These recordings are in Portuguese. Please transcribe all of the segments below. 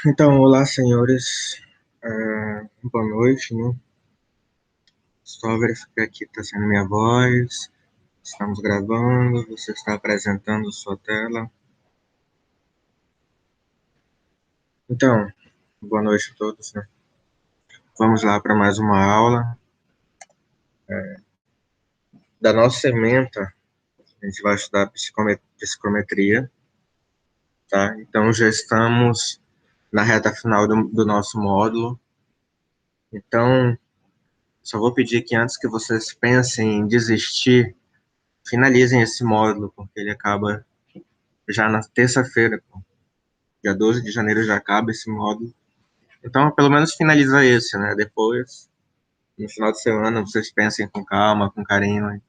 Então, olá, senhores. Boa noite, né? Só verificar aqui está sendo minha voz. Estamos gravando. Você está apresentando sua tela. Então, boa noite a todos, né? Vamos lá para mais uma aula da nossa ementa. A gente vai estudar psicometria, tá? Então, já estamos na reta final do nosso módulo. Então, só vou pedir que antes que vocês pensem em desistir, finalizem esse módulo, porque ele acaba já na terça-feira, dia 12 de janeiro já acaba esse módulo. Então, pelo menos finaliza esse, né? Depois, no final de semana, vocês pensem com calma, com carinho,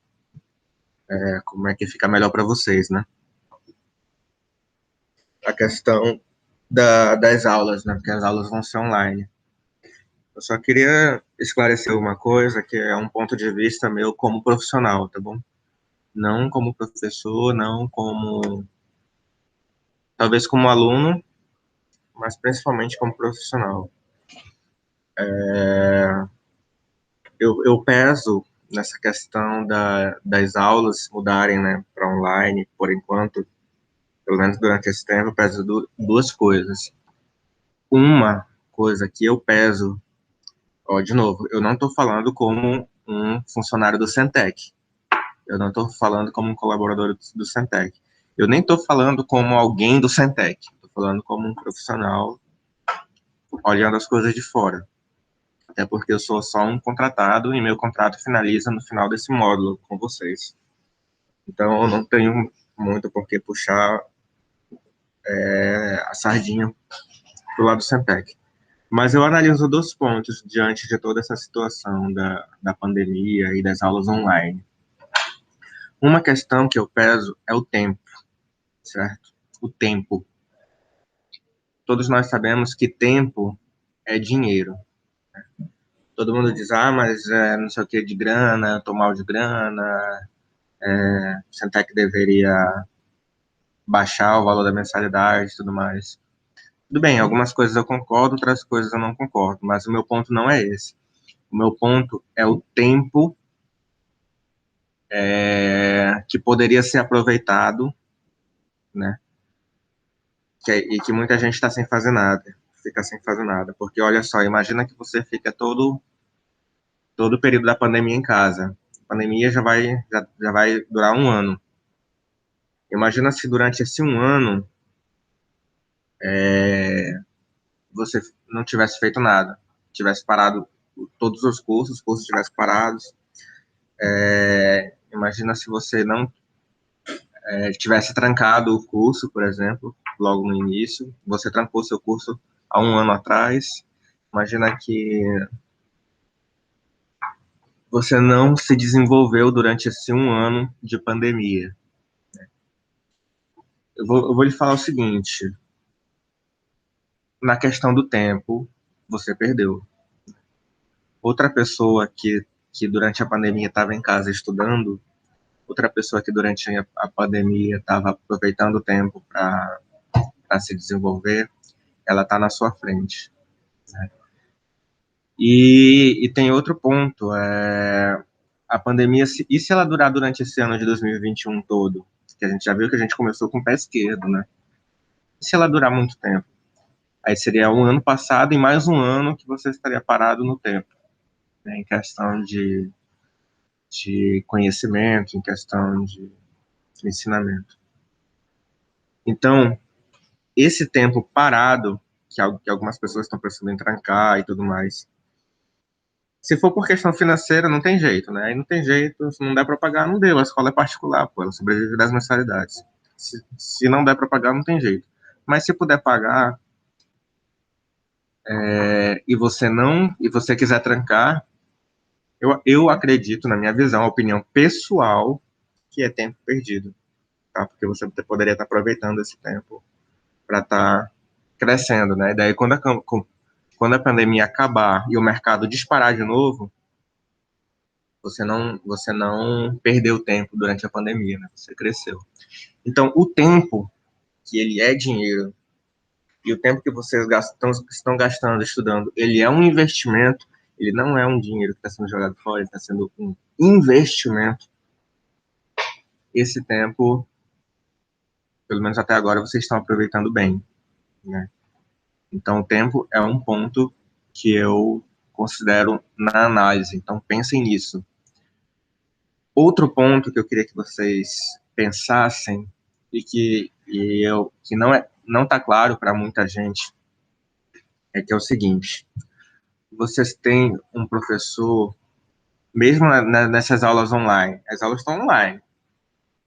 como é que fica melhor para vocês, né? A questão das aulas, né? Porque as aulas vão ser online. Eu só queria esclarecer uma coisa, que é um ponto de vista meu como profissional, tá bom? Não como professor, não como, talvez como aluno, mas principalmente como profissional. Eu peso nessa questão das aulas mudarem, né, para online, por enquanto, pelo menos durante esse tempo, eu peso duas coisas. Uma coisa que eu peso, ó, de novo, eu não estou falando como um funcionário do Centec, eu não estou falando como um colaborador do Centec, eu nem estou falando como alguém do Centec, estou falando como um profissional olhando as coisas de fora. Até porque eu sou só um contratado e meu contrato finaliza no final desse módulo com vocês. Então, eu não tenho muito por que puxar a sardinha pro lado do Centec. Mas eu analiso dois pontos diante de toda essa situação da pandemia e das aulas online. Uma questão que eu peso é o tempo, certo? O tempo. Todos nós sabemos que tempo é dinheiro. Todo mundo diz, mas não sei o que de grana, tô mal de grana, o Centec deveria baixar o valor da mensalidade e tudo mais. Tudo bem, algumas coisas eu concordo, outras coisas eu não concordo, mas o meu ponto não é esse. O meu ponto é o tempo que poderia ser aproveitado, né? E que muita gente está sem fazer nada, fica sem fazer nada. Porque olha só, imagina que você fica todo o período da pandemia em casa. A pandemia já vai durar um ano. Imagina se durante esse um ano você não tivesse feito nada, tivesse parado todos os cursos tivessem parados. Imagina se você não tivesse trancado o curso, por exemplo, logo no início, você trancou seu curso há um ano atrás, imagina que você não se desenvolveu durante esse um ano de pandemia. Eu vou lhe falar o seguinte, na questão do tempo, você perdeu. Outra pessoa que durante a pandemia estava em casa estudando, outra pessoa que durante a pandemia estava aproveitando o tempo para se desenvolver, ela está na sua frente. Né? E tem outro ponto, a pandemia, e se ela durar durante esse ano de 2021 todo? Que a gente já viu que a gente começou com o pé esquerdo, né? E se ela durar muito tempo? Aí seria um ano passado e mais um ano que você estaria parado no tempo, né? Em questão de conhecimento, em questão de ensinamento. Então, esse tempo parado, que algumas pessoas estão pensando em trancar e tudo mais, se for por questão financeira, não tem jeito, né? Aí não tem jeito, se não der para pagar, não deu. A escola é particular, pô, ela sobrevive das mensalidades. Se não der para pagar, não tem jeito. Mas se puder pagar, e você quiser trancar, eu acredito, na minha visão, opinião pessoal, que é tempo perdido, tá? Porque você poderia estar aproveitando esse tempo para estar crescendo, né? E daí, quando a pandemia acabar e o mercado disparar de novo, você não perdeu tempo durante a pandemia, né? Você cresceu. Então, o tempo, que ele é dinheiro, e o tempo que vocês estão gastando estudando, ele é um investimento, ele não é um dinheiro que está sendo jogado fora, ele está sendo um investimento. Esse tempo, pelo menos até agora, vocês estão aproveitando bem, né? Então, o tempo é um ponto que eu considero na análise. Então, pensem nisso. Outro ponto que eu queria que vocês pensassem que não está claro para muita gente é que é o seguinte: vocês têm um professor, mesmo nessas aulas online, as aulas estão online,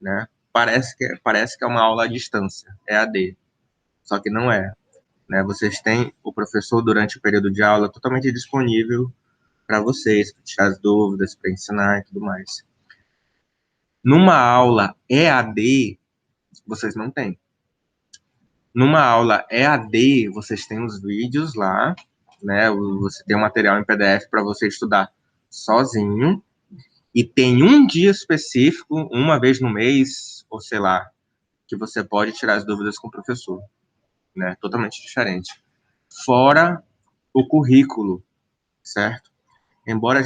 né? Parece que é uma aula à distância, é AD, só que não é, né? Vocês têm o professor durante o período de aula totalmente disponível para vocês, para tirar as dúvidas, para ensinar e tudo mais. Numa aula EAD, vocês não têm. Numa aula EAD, vocês têm os vídeos lá, né? Você tem um material em PDF para você estudar sozinho, e tem um dia específico, uma vez no mês, ou sei lá, que você pode tirar as dúvidas com o professor, né? Totalmente diferente. Fora o currículo, certo? Embora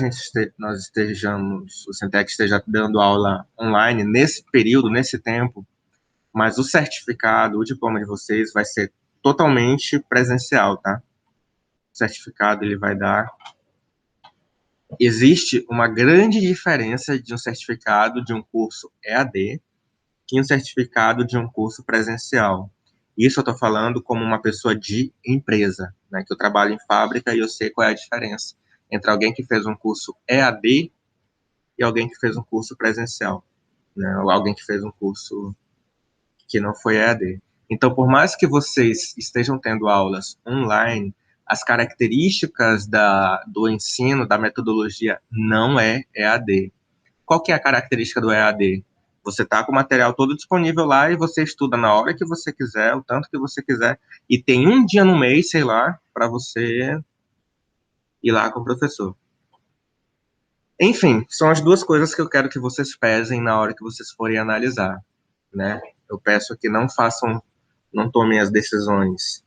nós estejamos, o Centec esteja dando aula online nesse período, nesse tempo, mas o certificado, o diploma de vocês vai ser totalmente presencial, tá? O certificado ele vai dar. Existe uma grande diferença de um certificado de um curso EAD e um certificado de um curso presencial. Isso eu estou falando como uma pessoa de empresa, né? Que eu trabalho em fábrica e eu sei qual é a diferença entre alguém que fez um curso EAD e alguém que fez um curso presencial, né? Ou alguém que fez um curso que não foi EAD. Então, por mais que vocês estejam tendo aulas online, as características do ensino, da metodologia, não é EAD. Qual que é a característica do EAD? Você está com o material todo disponível lá e você estuda na hora que você quiser, o tanto que você quiser, e tem um dia no mês, sei lá, para você ir lá com o professor. Enfim, são as duas coisas que eu quero que vocês pesem na hora que vocês forem analisar, né? Eu peço que não tomem as decisões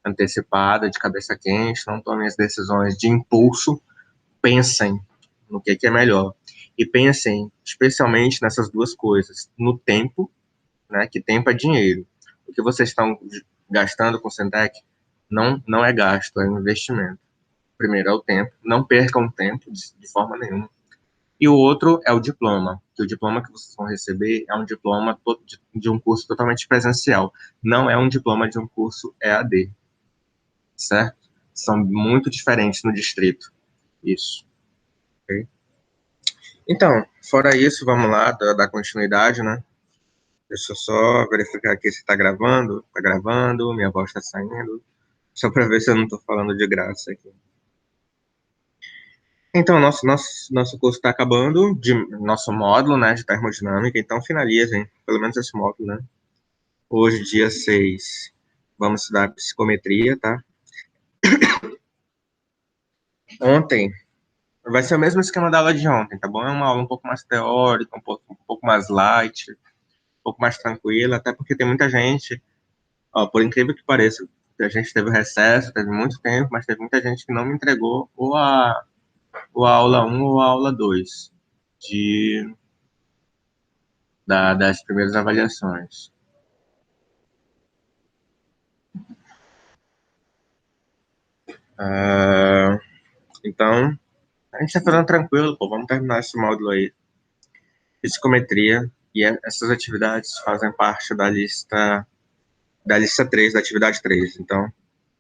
antecipadas, de cabeça quente, não tomem as decisões de impulso, pensem no que é melhor. E pensem especialmente nessas duas coisas, no tempo, né? Que tempo é dinheiro. O que vocês estão gastando com o Centec não é gasto, é um investimento. Primeiro é o tempo, não percam tempo de forma nenhuma. E o outro é o diploma, que o diploma que vocês vão receber é um diploma de um curso totalmente presencial, não é um diploma de um curso EAD, certo? São muito diferentes no distrito, isso. Okay? Então, fora isso, vamos lá, dar continuidade, né? Deixa eu só verificar aqui se tá gravando, minha voz tá saindo, só para ver se eu não tô falando de graça aqui. Então, nosso curso está acabando, nosso módulo, né, de termodinâmica, então finalizem, pelo menos esse módulo, né? Hoje, dia 6, vamos estudar psicometria, tá? Ontem, vai ser o mesmo esquema da aula de ontem, tá bom? É uma aula um pouco mais teórica, um pouco mais light, um pouco mais tranquila, até porque tem muita gente, ó, por incrível que pareça, a gente teve recesso, teve muito tempo, mas teve muita gente que não me entregou ou a aula 1 ou a aula 2 das primeiras avaliações. Então, a gente tá fazendo tranquilo, pô, vamos terminar esse módulo aí. Psicometria, e essas atividades fazem parte da lista 3, da atividade 3. Então,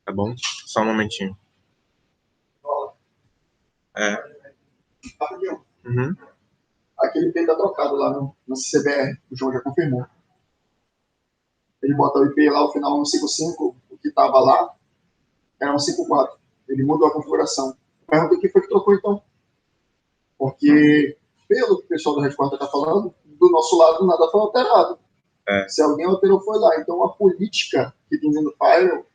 tá bom? Só um momentinho. É. Uhum. Aquele IP tá trocado lá no CBR, o João já confirmou. Ele bota o IP lá, o final 155, o que tava lá, era 154. Ele mudou a configuração. Pergunta o que foi que trocou então. Porque, pelo que o pessoal do Headquarter está falando, do nosso lado nada foi alterado. Se alguém alterou, foi lá. Então, a política que tem no Firewall,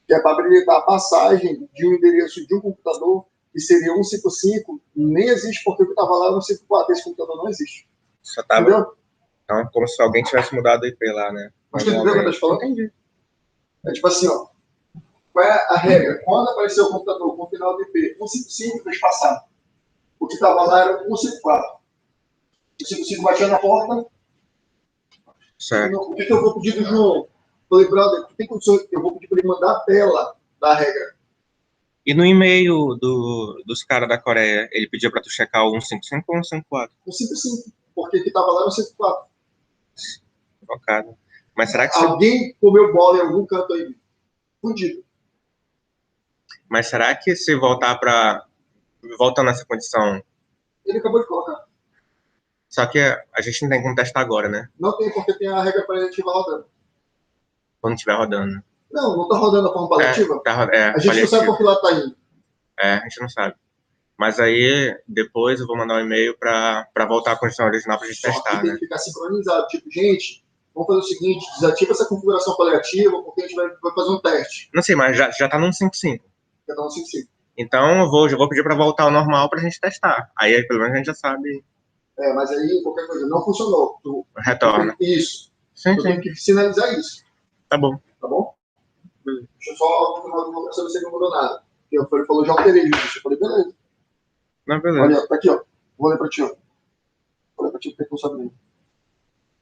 que é para habilitar a passagem de um endereço de um computador, que seria 155, nem existe, porque o que estava lá era 154. Esse computador não existe. Só tava, entendeu? Então, como se alguém tivesse mudado o IP lá, né? Mas tu entendeu o que eu tô te falando? Entendi. É tipo assim, ó. Qual é a regra? Quando apareceu o computador com o final do IP 155, fez passar. O que estava lá era o 154. O 155 batia na porta. Certo. O que eu vou pedir do João? Falei, brother, tem condições? Eu vou pedir para ele mandar a tela da regra. E no e-mail dos caras da Coreia, ele pediu pra tu checar o 155 ou 154? O 155, porque o que estava lá era o 154. Trocado. Mas será que alguém comeu bola em algum canto aí? Fudido. Mas será que se voltar para volta nessa condição? Ele acabou de colocar. Só que a gente não tem como testar agora, né? Não tem, porque tem a regra paliativa rodando. Quando estiver rodando. Não tá rodando a forma paliativa? A gente não sabe por que lá tá indo. A gente não sabe. Mas aí, depois eu vou mandar um e-mail para voltar à condição original pra gente testar, que tem que ficar sincronizado. Tipo, gente, vamos fazer o seguinte, desativa essa configuração paliativa, porque a gente vai fazer um teste. Não sei, mas já tá no 5.5. Já tá no 5.5. Então eu vou pedir para voltar ao normal pra gente testar. Aí pelo menos a gente já sabe. Mas aí qualquer coisa não funcionou. Retorna. Isso. Sim, eu tenho que sinalizar isso. Tá bom. Tá bom? Deixa eu só confirmar com você que não mudou nada. Ele falou, já alterei isso. Eu falei, beleza. Não, beleza. Olha, tá aqui, ó. Vou ler pra ti, ó. Vou ler pra ti porque tu não sabe ler.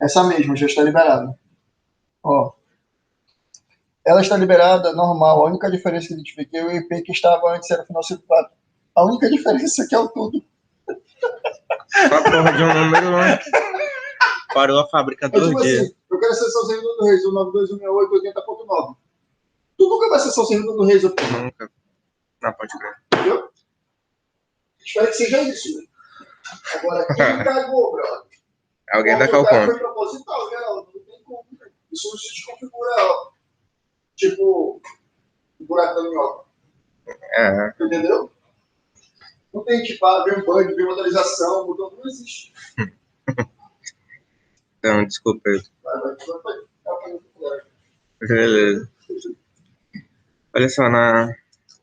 Essa mesma já está liberada. Ó. Ela está liberada normal. A única diferença que identifiquei é o IP que estava antes era o final 54. A única diferença é que é o tudo. Só porra de um número, né? Parou a fábrica 2 dias. Assim, eu quero acessar o servidor do Reis, o 9216880.9. Tu nunca vai acessar o servidor do Reis, Nunca. Não, pode crer. Entendeu? Espero que seja isso. Né? Agora, quem cagou, brother? Alguém da Calcom. Foi proposital, né? Não tem como. Isso não se desconfigura, ó. Tipo, um buraco da minhoca. Entendeu? Não tem tipo, ver um bug, ver uma atualização, mudou, não existe. Então, desculpa. Beleza. Olha só, na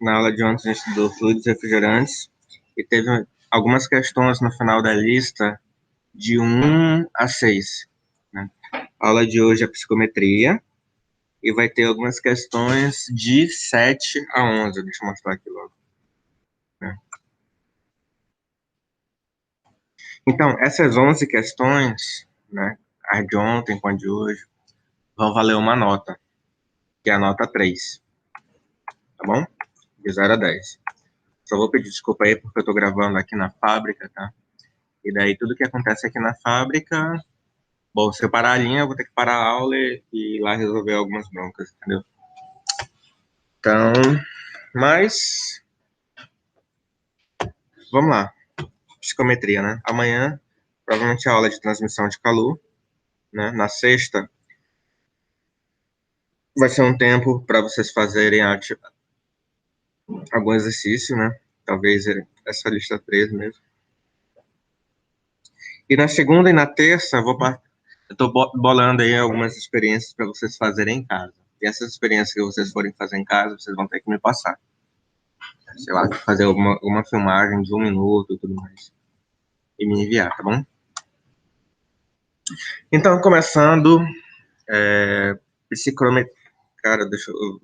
aula de ontem a gente estudou fluidos refrigerantes e teve algumas questões no final da lista de 1 a 6. Né? A aula de hoje é psicometria e vai ter algumas questões de 7 a 11. Deixa eu mostrar aqui logo. Né? Então, essas 11 questões, né, a de ontem com a de hoje, vão valer uma nota, que é a nota 3. Tá bom? De 0 a 10. Só vou pedir desculpa aí porque eu tô gravando aqui na fábrica, tá? E daí tudo que acontece aqui na fábrica, bom, se eu parar a linha, eu vou ter que parar a aula e ir lá resolver algumas broncas, entendeu? Então, mas vamos lá. Psicometria, né? Amanhã, provavelmente a aula de transmissão de calor, né? Na sexta, vai ser um tempo para vocês fazerem algum exercício, né? Talvez essa lista 3 mesmo. E na segunda e na terça, eu tô bolando aí algumas experiências para vocês fazerem em casa. E essas experiências que vocês forem fazer em casa, vocês vão ter que me passar. Sei lá, fazer alguma filmagem de 1 minuto e tudo mais. E me enviar, tá bom? Então, começando, psicometria. Cara, deixa eu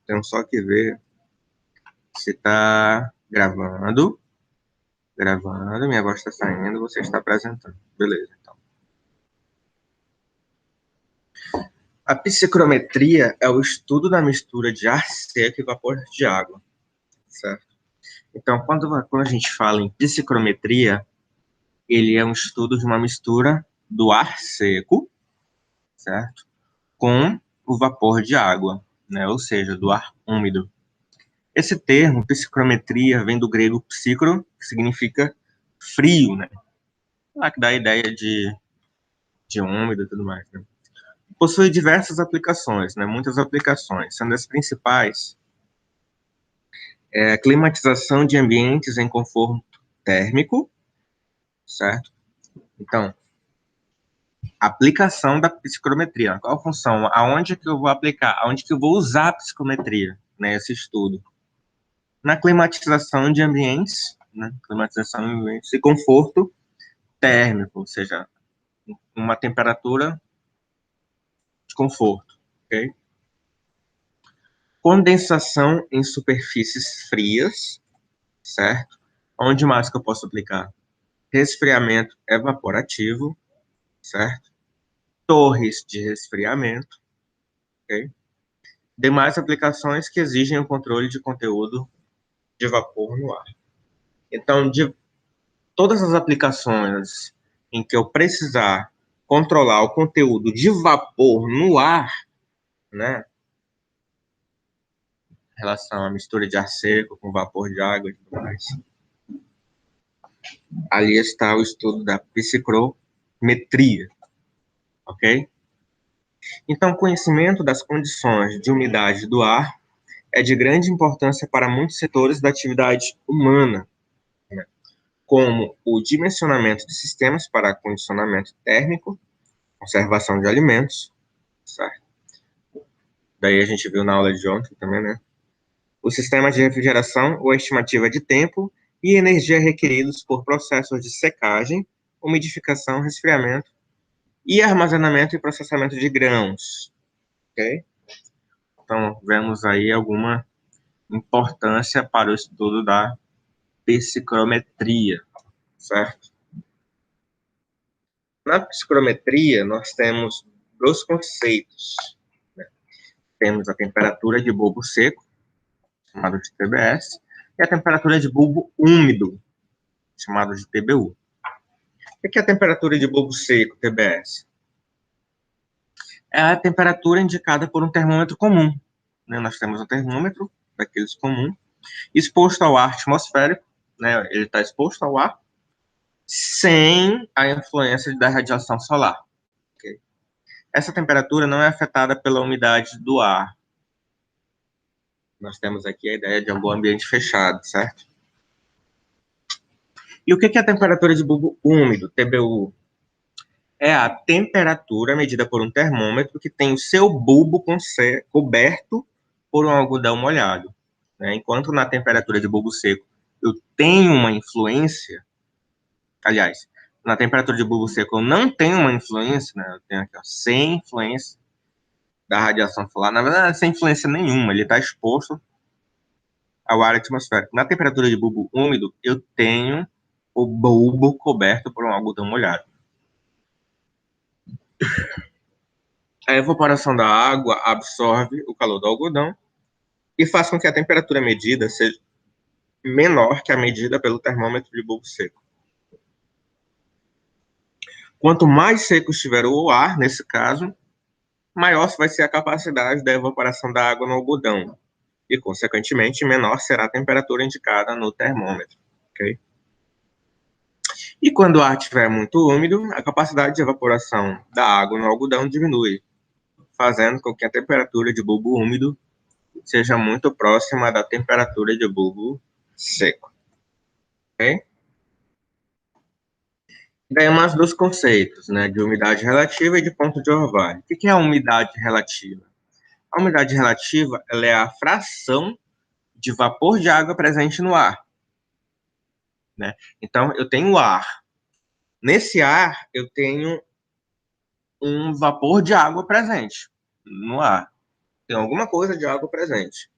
tenho só que ver se tá gravando. Gravando, minha voz está saindo, você está apresentando. Beleza, então. A psicrometria é o estudo da mistura de ar seco e vapor de água, certo? Então, quando a gente fala em psicrometria, ele é um estudo de uma mistura do ar seco, certo? Com o vapor de água, né? Ou seja, do ar úmido. Esse termo, psicrometria, vem do grego psicro, que significa frio, né? Lá que dá a ideia de úmido e tudo mais, né? Possui diversas aplicações, né? Muitas aplicações, sendo as principais climatização de ambientes em conforto térmico, certo? Então, aplicação da psicometria. Qual a função? Aonde que eu vou aplicar? Aonde que eu vou usar a psicometria, né? Esse estudo. Na climatização de ambientes, né? Climatização de ambientes e conforto térmico, ou seja, uma temperatura de conforto, ok? Condensação em superfícies frias, certo? Onde mais que eu posso aplicar? Resfriamento evaporativo, certo? Torres de resfriamento, ok? Demais aplicações que exigem o controle de conteúdo de vapor no ar. Então, de todas as aplicações em que eu precisar controlar o conteúdo de vapor no ar, né? Em relação à mistura de ar seco com vapor de água e tudo mais. Ali está o estudo da psicrometria, ok? Então, o conhecimento das condições de umidade do ar é de grande importância para muitos setores da atividade humana, né? Como o dimensionamento de sistemas para condicionamento térmico, conservação de alimentos, certo? Daí a gente viu na aula de ontem também, né? O sistema de refrigeração ou estimativa de tempo e energia requeridos por processos de secagem, umidificação, resfriamento e armazenamento e processamento de grãos, ok? Então, vemos aí alguma importância para o estudo da psicrometria, certo? Na psicrometria, nós temos dois conceitos, né? Temos a temperatura de bulbo seco, chamado de TBS, e a temperatura de bulbo úmido, chamado de TBU. O que é a temperatura de bulbo seco, TBS? É a temperatura indicada por um termômetro comum, né? Nós temos um termômetro, daqueles comum, exposto ao ar atmosférico, né? Ele está exposto ao ar, sem a influência da radiação solar. Okay? Essa temperatura não é afetada pela umidade do ar. Nós temos aqui a ideia de algum ambiente fechado, certo? E o que é a temperatura de bulbo úmido, TBU? É a temperatura medida por um termômetro que tem o seu bulbo coberto por um algodão molhado, né? Enquanto na temperatura de bulbo seco eu tenho uma influência, aliás, na temperatura de bulbo seco eu não tenho uma influência, né? Eu tenho aqui, ó, sem influência da radiação solar, na verdade, sem influência nenhuma, ele está exposto ao ar atmosférico. Na temperatura de bulbo úmido, eu tenho o bulbo coberto por um algodão molhado. A evaporação da água absorve o calor do algodão e faz com que a temperatura medida seja menor que a medida pelo termômetro de bulbo seco. Quanto mais seco estiver o ar, nesse caso, maior vai ser a capacidade da evaporação da água no algodão e, consequentemente, menor será a temperatura indicada no termômetro. Okay? E quando o ar estiver muito úmido, a capacidade de evaporação da água no algodão diminui, fazendo com que a temperatura de bulbo úmido seja muito próxima da temperatura de bulbo seco. Ok? Daí mais dois conceitos, né, de umidade relativa e de ponto de orvalho. O que é a umidade relativa? A umidade relativa, ela é a fração de vapor de água presente no ar, né? Então, eu tenho ar. Nesse ar, eu tenho um vapor de água presente no ar. Tem alguma coisa de água presente,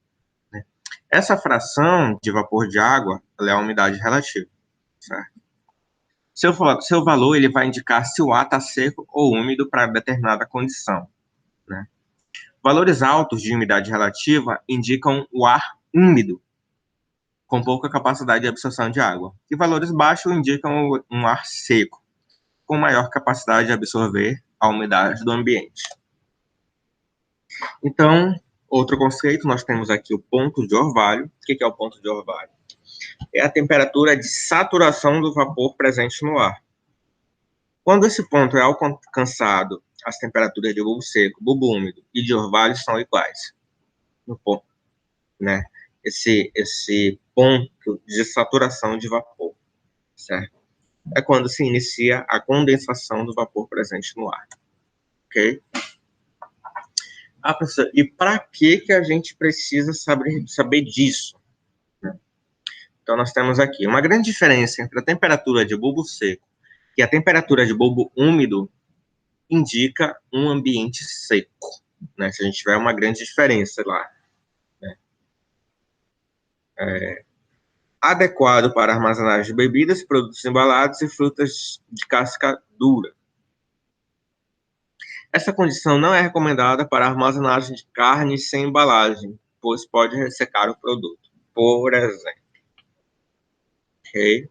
né? Essa fração de vapor de água, ela é a umidade relativa, certo? Seu valor, ele vai indicar se o ar está seco ou úmido para determinada condição, né? Valores altos de umidade relativa indicam o ar úmido, com pouca capacidade de absorção de água. E valores baixos indicam um ar seco, com maior capacidade de absorver a umidade do ambiente. Então, outro conceito, nós temos aqui o ponto de orvalho. O que é o ponto de orvalho? É a temperatura de saturação do vapor presente no ar. Quando esse ponto é alcançado, as temperaturas de bulbo seco, bulbo úmido e de orvalho são iguais. No ponto, né? Esse ponto de saturação de vapor, certo? É quando se inicia a condensação do vapor presente no ar, ok? Ah, professor, e para que a gente precisa saber disso? Então, nós temos aqui uma grande diferença entre a temperatura de bulbo seco e a temperatura de bulbo úmido indica um ambiente seco, né? Se a gente tiver uma grande diferença lá, né? adequado para armazenagem de bebidas, produtos embalados e frutas de casca dura. Essa condição não é recomendada para armazenagem de carne sem embalagem, pois pode ressecar o produto, por exemplo. Ok?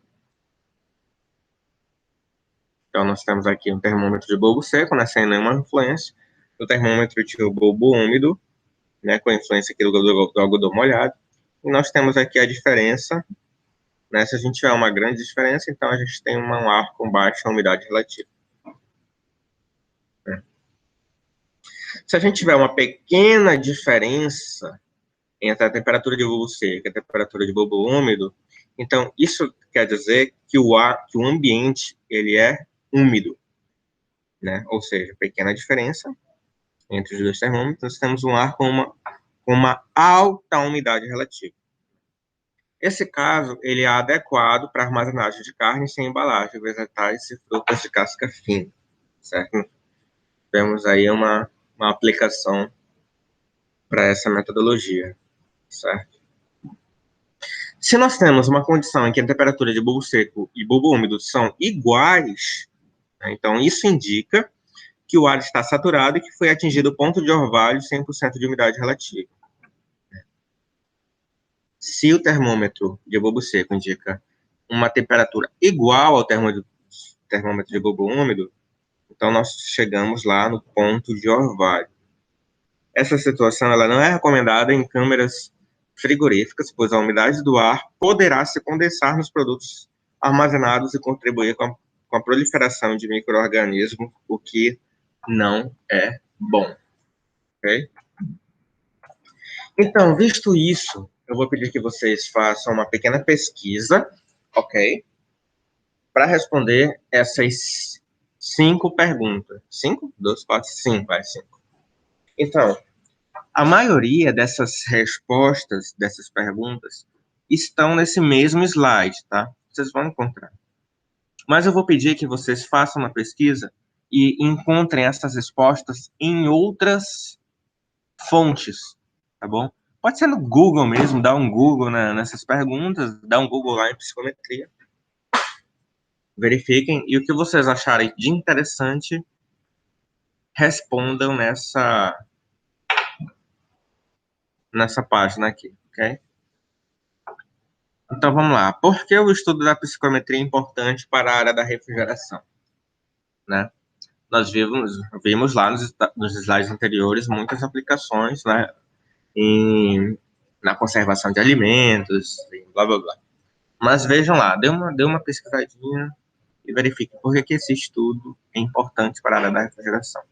Então, nós temos aqui um termômetro de bulbo seco, né, sem nenhuma influência. O termômetro de bulbo úmido, né, com a influência aqui do algodão molhado. E nós temos aqui a diferença, né, se a gente tiver uma grande diferença, então a gente tem um ar com baixa umidade relativa. Se a gente tiver uma pequena diferença entre a temperatura de bulbo seco e a temperatura de bulbo úmido, então isso quer dizer que que o ambiente ele é úmido, né? Ou seja, pequena diferença entre os dois termômetros, nós temos um ar com uma alta umidade relativa. Esse caso ele é adequado para armazenagem de carne sem embalagem, vegetais e frutas de casca fina, certo? Temos aí uma aplicação para essa metodologia, certo? Se nós temos uma condição em que a temperatura de bulbo seco e bulbo úmido são iguais, né, então isso indica que o ar está saturado e que foi atingido o ponto de orvalho 100% de umidade relativa. Se o termômetro de bulbo seco indica uma temperatura igual ao termômetro de bulbo úmido, então nós chegamos lá no ponto de orvalho. Essa situação ela não é recomendada em câmeras frigoríficas, pois a umidade do ar poderá se condensar nos produtos armazenados e contribuir com a proliferação de micro-organismos, o que não é bom. Ok? Então, visto isso, eu vou pedir que vocês façam uma pequena pesquisa, ok? Para responder essas 5 perguntas. 5? 2, 4, 5, vai, 5. Então, a maioria dessas respostas, dessas perguntas, estão nesse mesmo slide, tá? Vocês vão encontrar. Mas eu vou pedir que vocês façam uma pesquisa e encontrem essas respostas em outras fontes, tá bom? Pode ser no Google mesmo, dá um Google nessas perguntas, dá um Google lá em psicometria. Verifiquem, e o que vocês acharem de interessante, respondam nessa página aqui, ok? Então vamos lá. Por que o estudo da psicometria é importante para a área da refrigeração? Né? Nós vimos lá nos slides anteriores muitas aplicações, né, na conservação de alimentos, blá blá blá. Mas vejam lá, dê uma pesquisadinha e verifique por que esse estudo é importante para a área da refrigeração.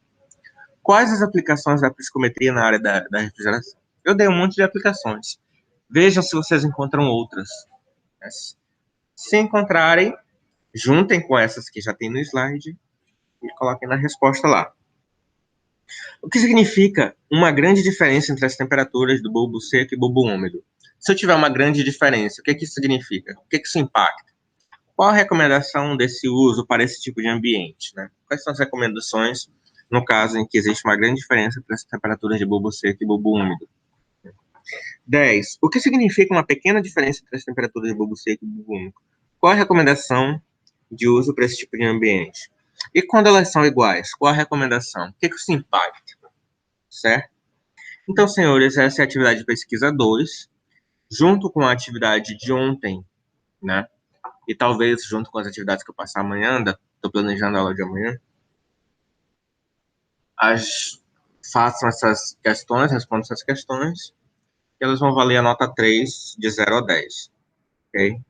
Quais as aplicações da psicometria na área da refrigeração? Eu dei um monte de aplicações. Vejam se vocês encontram outras. Se encontrarem, juntem com essas que já tem no slide e coloquem na resposta lá. O que significa uma grande diferença entre as temperaturas do bulbo seco e bulbo úmido? Se eu tiver uma grande diferença, o que isso significa? O que isso impacta? Qual a recomendação desse uso para esse tipo de ambiente? Né? Quais são as recomendações no caso em que existe uma grande diferença entre as temperaturas de bulbo seco e bulbo úmido? 10. O que significa uma pequena diferença entre as temperaturas de bulbo seco e bulbo úmido? Qual a recomendação de uso para esse tipo de ambiente? E quando elas são iguais, qual a recomendação? O que isso impacta? Certo? Então, senhores, essa é a atividade de pesquisa 2, junto com a atividade de ontem, né? E talvez junto com as atividades que eu passar amanhã, estou planejando a aula de amanhã, façam essas questões, respondam essas questões, e elas vão valer a nota 3, de 0 a 10. Ok?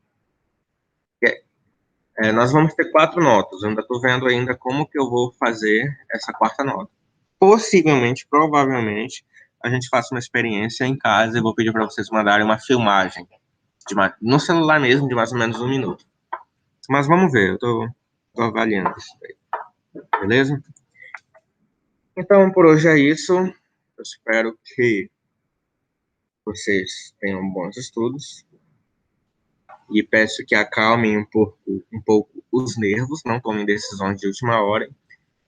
Nós vamos ter 4 notas. Eu ainda estou vendo ainda como que eu vou fazer essa 4ª nota. Possivelmente, provavelmente, a gente faça uma experiência em casa e vou pedir para vocês mandarem uma filmagem no celular mesmo, de mais ou menos 1 minuto. Mas vamos ver, eu estou avaliando isso aí. Beleza? Então, por hoje é isso. Eu espero que vocês tenham bons estudos. E peço que acalmem um pouco os nervos, não tomem decisões de última hora.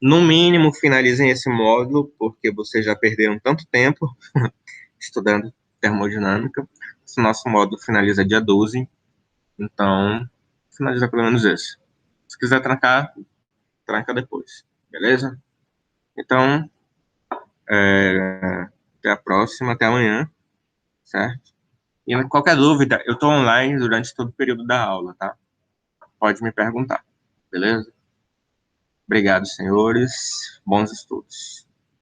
No mínimo, finalizem esse módulo, porque vocês já perderam tanto tempo estudando termodinâmica. Esse nosso módulo finaliza dia 12, então finaliza pelo menos esse. Se quiser trancar, tranca depois, beleza? Então, até a próxima, até amanhã, certo? E qualquer dúvida, eu estou online durante todo o período da aula, tá? Pode me perguntar, beleza? Obrigado, senhores. Bons estudos.